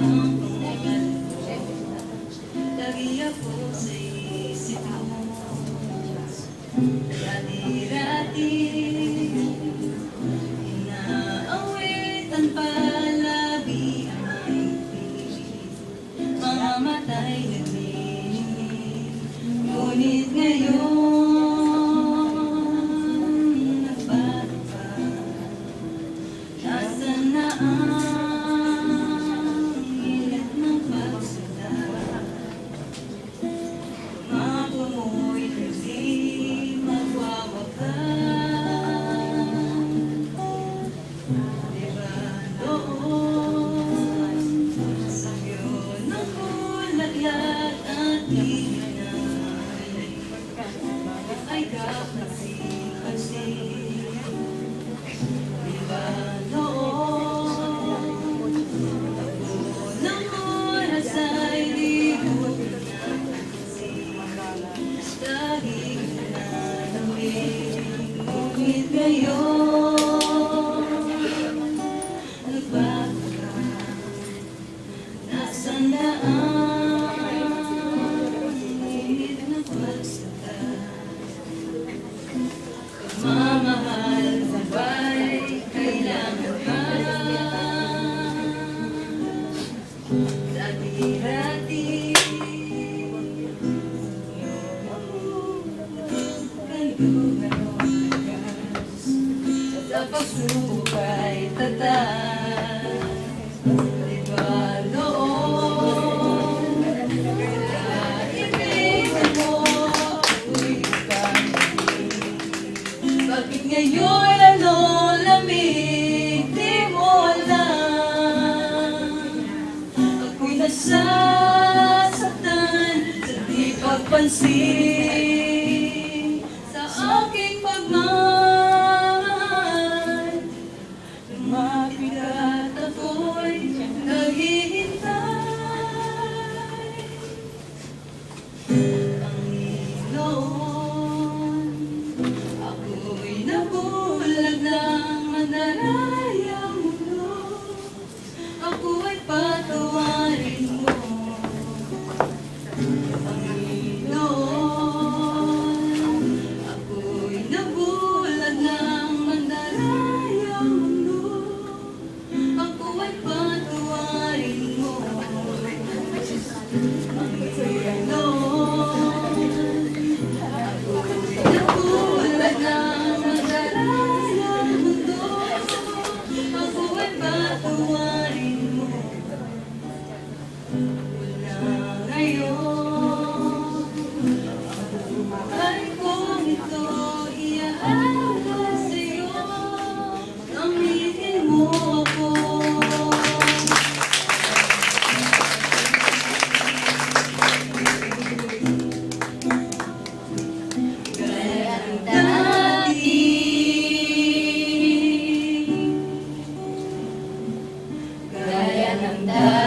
ang pangalan mo. Lagi ako sa isip mo. Dati-dati inaawit ang palagi ay pilit. Mga matay nagmimik, ngunit ngayon nagbago ka. Nasaan na ang init ng pagsunod? Pangako mo'y hindi magwawakas. Diba noon, sa'yo ng bulaklak at hinay ay kapansin-pansin. Diba noon, ako ng oras ay di ko napansin. Lagi ko nalamin, ngunit ngayon nagbago ka. Nasaan na ang init ng pagsunod? Pagmamahal mo ba'y kailangan pa? Dati-dati sa pagsubok ay tatas. Diba noon, kaibigan mo ako'y pag-ibig? Bakit ngayon ano lamig? Di mo alam, ako'y nasasaktan sa di pagpansin sa aking pagmamahal. Lumapit at ako'y naghihintay. Panginoon, ako'y nabulag ng mandarayang mundo. Ako ay patawarin mo. Panginoon, ako'y nabulag ng mandarayang mundo. Ako ay patawarin mo. Panginoon, ako'y nabulag ng mandarayang mundo. Ako ay patawarin mo. Mula ngayon, ang buhay kong ito iaala sa'yo. Gamitin mo ako. Gaya ng dati, gaya ng dati.